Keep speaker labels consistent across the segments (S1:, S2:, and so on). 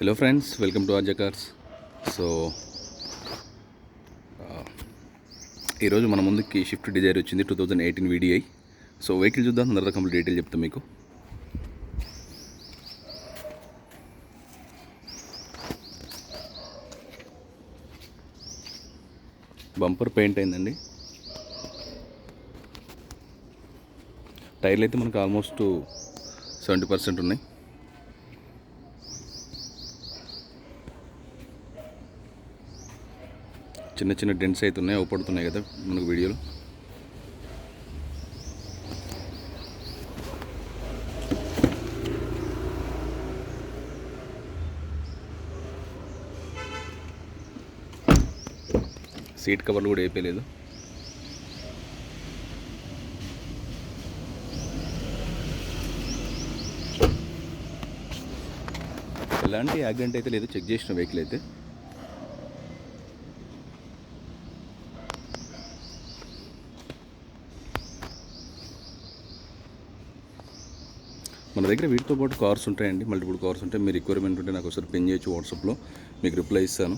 S1: Hello friends, welcome to RJ cars. So ఈరోజు మన ముందుకి షిఫ్ట్ డిజైర్ వచ్చింది 2018 VDI. సో వెహికల్ చూద్దాం, తర్వాత కంప్లీట్ డీటెయిల్ చెప్తాం మీకు. బంపర్ పెయింట్ అయిందండి. టైర్లు అయితే మనకు ఆల్మోస్ట్ 70% ఉన్నాయి. చిన్న చిన్న డెంట్స్ అయితే ఉన్నాయి, అవపడుతున్నాయి కదా మనకు వీడియోలో. సీట్ కవర్లు కూడా వేయలేదు. ఎలాంటి యాక్సిడెంట్ అయితే లేదు, చెక్ చేసిన వెహికల్ అయితే. మన దగ్గర వీటితో పాటు కార్స్ ఉంటాయండి, మల్టిపుల్ కార్స్ ఉంటాయి. మీరు రిక్వైర్మెంట్ ఉంటే నాకు ఒకసారి పిన్ చేయొచ్చు, వాట్సాప్లో మీకు రిప్లై ఇస్తాను.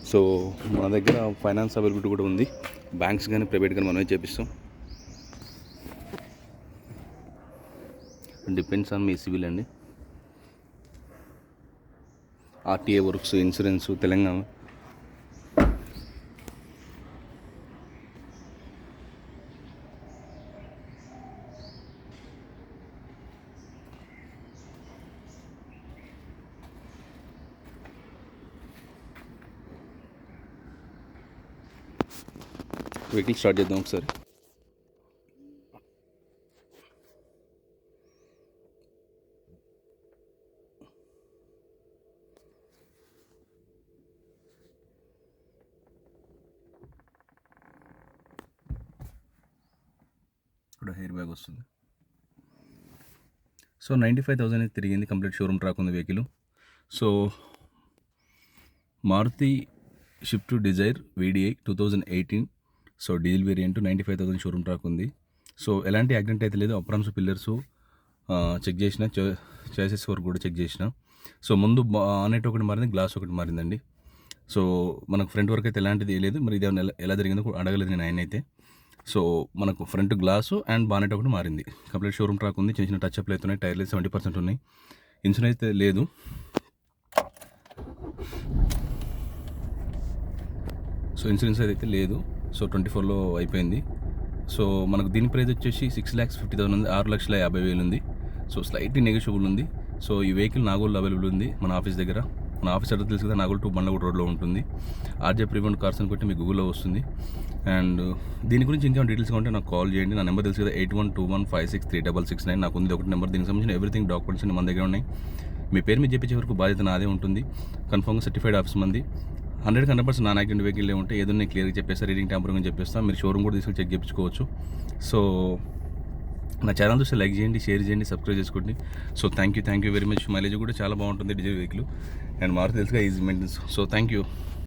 S1: సో మన దగ్గర ఫైనాన్స్ అవైలబిలిటీ కూడా ఉంది. బ్యాంక్స్ కానీ ప్రైవేట్ కానీ మనమే చేపిస్తాం. డిపెండ్స్ ఆన్ మీ సివిల్ అండి. RTA works, insurance, Telangana. Vehicle start చేద్దాం ఒకసారి. ఇక్కడ హెయిర్ బ్యాగ్ వస్తుంది. సో 95,000 అయితే తిరిగింది. కంప్లీట్ షోరూమ్ ట్రాక్ ఉంది vehicle. So Maruti Swift Dzire VDI 2018. So diesel variant, 95,000 showroom track ఉంది. సో ఎలాంటి యాక్సిడెంట్ అయితే లేదు. అప్రామ్స్, పిల్లర్స్ చెక్ చేసిన, చాసెస్ వరకు కూడా చెక్ చేసిన. సో ముందు బానెట్ ఒకటి మారింది, గ్లాస్ ఒకటి మారిందండి. సో మనకు ఫ్రంట్ వరకు అయితే ఎలాంటిది లేదు. మరి ఇది ఎలా జరిగిందో అడగలేదు నేను ఆయన అయితే. సో మనకు ఫ్రంట్ గ్లాసు అండ్ బానెట్ ఒకటి మారింది. కంప్లీట్ షోరూమ్ ట్రాక్ ఉంది. చిన్న చిన్న టచ్అప్లు అయితే ఉన్నాయి. టైర్లు 70% ఉన్నాయి. ఇన్సూరెన్స్ అయితే లేదు. సో ఇన్సూరెన్స్ అయితే లేదు. సో 24లో అయిపోయింది. సో మనకు దీని ప్రైస్ వచ్చేసి 6,50,000 ఉంది. 6,50,000 ఉంది. సో స్లైట్లీ నెగోషియబుల్ ఉంది. సో ఈ వెహికల్ నాగోల్లో అవైలబుల్ ఉంది మన ఆఫీస్ దగ్గర. మన ఆఫీస్ అడ్రస్ తెలుసు కదా, నాగోల్ 2 బండ్లగూడ రోడ్లో ఉంటుంది. ఆర్జే ప్రీమియం కార్స్ అని కొట్టి మీకు గూగుల్లో వస్తుంది. అండ్ దీని గురించి ఇంకా డీటెయిల్స్ ఉంటే నాకు కాల్ చేయండి. నా నెంబర్ తెలుసు కదా, 8121563669. నాకు ఉంది ఒకటి నెంబర్. దీనికి సంబంధించిన ఎవ్రీథింగ్ డాక్యుమెంట్స్ మన దగ్గర ఉన్నాయి. మీ పేరు మీద చెప్పించే వరకు బాధ్యత నాదే ఉంటుంది. కన్ఫర్మ్గా సర్టిఫైడ్ ఆఫీస్ మంది. 100% నాన్ యాక్సిడెంట్ వెహికల్ ఉంటే ఏదైనా క్లియర్గా చెప్పేస్తా. రీడింగ్ ట్యాంపరింగ్ అని చెప్పేస్తాను. మీరు షోరూమ్ కూడా తీసుకొని చెక్ చేయించుకోవచ్చు. సో నా ఛానల్ చూస్తే లైక్ చేయండి, షేర్ చేయండి, సబ్స్క్రైబ్ చేసుకోండి. So thank you very much. Mileage కూడా చాలా బాగుంటుంది డీజిల్ వెహికల్. అండ్ మారుతి తెలుసుగా, easy maintenance. So thank you.